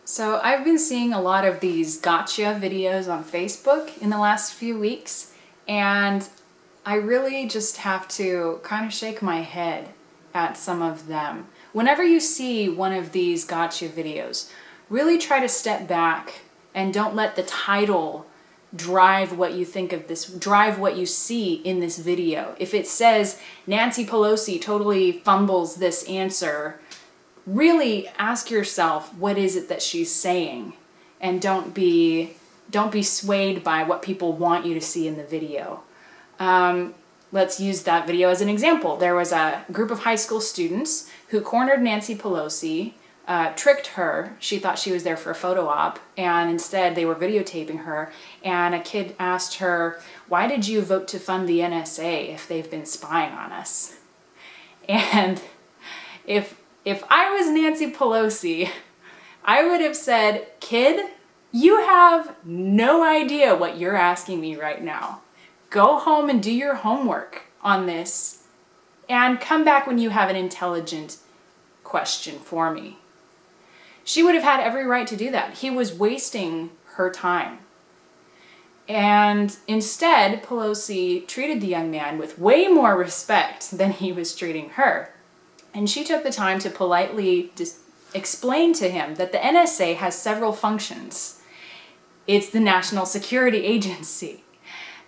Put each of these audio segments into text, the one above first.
So I've been seeing a lot of these gotcha videos on Facebook in the last few weeks, and I really just have to kind of shake my head at some of them. Whenever you see one of these gotcha videos, really try to step back and don't let the title drive what you think of this, drive what you see in this video. If it says Nancy Pelosi totally fumbles this answer, really ask yourself, what is it that she's saying? And don't be swayed by what people want you to see in the video. Let's use that video as an example. There was a group of high school students who cornered Nancy Pelosi, tricked her. She thought she was there for a photo op, and instead they were videotaping her. And a kid asked her, "Why did you vote to fund the NSA if they've been spying on us?" And if I was Nancy Pelosi, I would have said, "Kid, you have no idea what you're asking me right now. Go home and do your homework on this and come back when you have an intelligent question for me." She would have had every right to do that. He was wasting her time. And instead, Pelosi treated the young man with way more respect than he was treating her. And she took the time to politely explain to him that the NSA has several functions. It's the National Security Agency.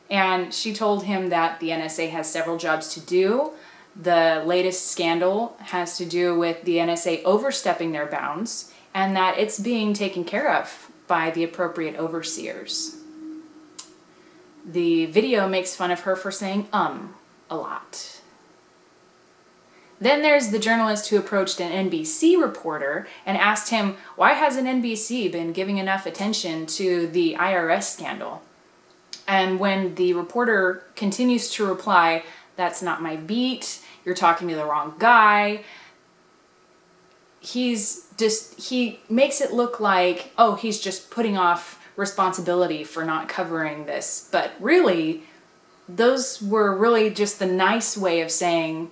And she told him that the NSA has several jobs to do. The latest scandal has to do with the NSA overstepping their bounds, and that it's being taken care of by the appropriate overseers. The video makes fun of her for saying a lot. Then there's the journalist who approached an NBC reporter and asked him, why hasn't NBC been giving enough attention to the IRS scandal? And when the reporter continues to reply, "That's not my beat, you're talking to the wrong guy," he makes it look like, oh, he's just putting off responsibility for not covering this. But really, those were really just the nice way of saying,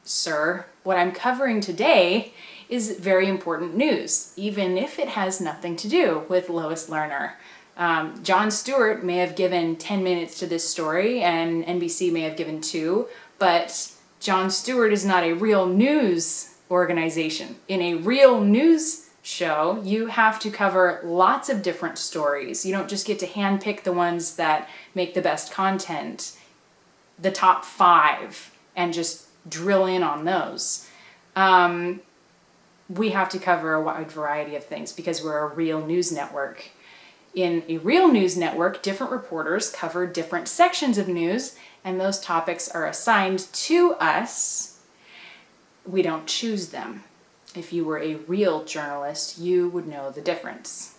"Sir, what I'm covering today is very important news, even if it has nothing to do with Lois Lerner. Jon Stewart may have given 10 minutes to this story, and NBC may have given 2, but Jon Stewart is not a real news organization. In a real news show, you have to cover lots of different stories. You don't just get to handpick the ones that make the best content, the top 5, and just drill in on those. We have to cover a wide variety of things because we're a real news network. In a real news network, different reporters cover different sections of news, and those topics are assigned to us. We don't choose them. If you were a real journalist, you would know the difference.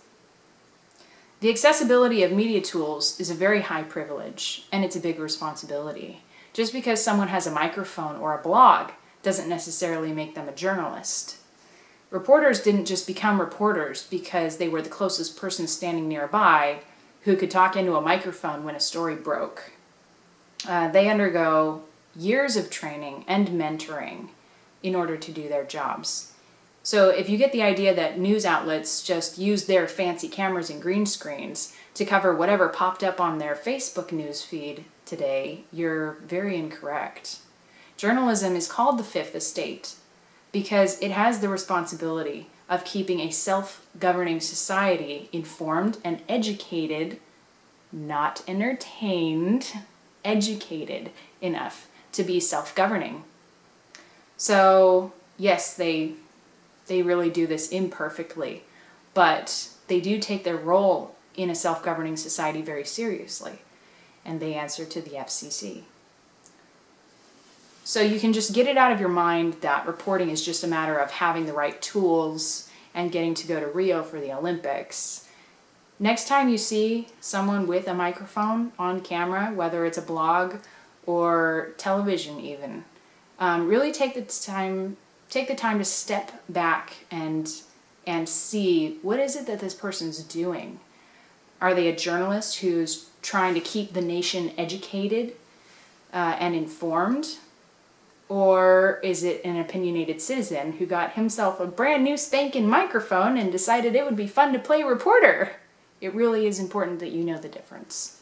The accessibility of media tools is a very high privilege, and it's a big responsibility. Just because someone has a microphone or a blog doesn't necessarily make them a journalist. Reporters didn't just become reporters because they were the closest person standing nearby who could talk into a microphone when a story broke. They undergo years of training and mentoring in order to do their jobs. So if you get the idea that news outlets just use their fancy cameras and green screens to cover whatever popped up on their Facebook news feed today, you're very incorrect. Journalism is called the Fifth Estate because it has the responsibility of keeping a self-governing society informed and educated, not entertained, educated enough to be self-governing. So yes, they really do this imperfectly, but they do take their role in a self-governing society very seriously, and they answer to the FCC. So you can just get it out of your mind that reporting is just a matter of having the right tools and getting to go to Rio for the Olympics. Next time you see someone with a microphone on camera, whether it's a blog or television even, really take the time to step back and see, what is it that this person's doing? Are they a journalist who's trying to keep the nation educated and informed? Or is it an opinionated citizen who got himself a brand new spanking microphone and decided it would be fun to play reporter? It really is important that you know the difference.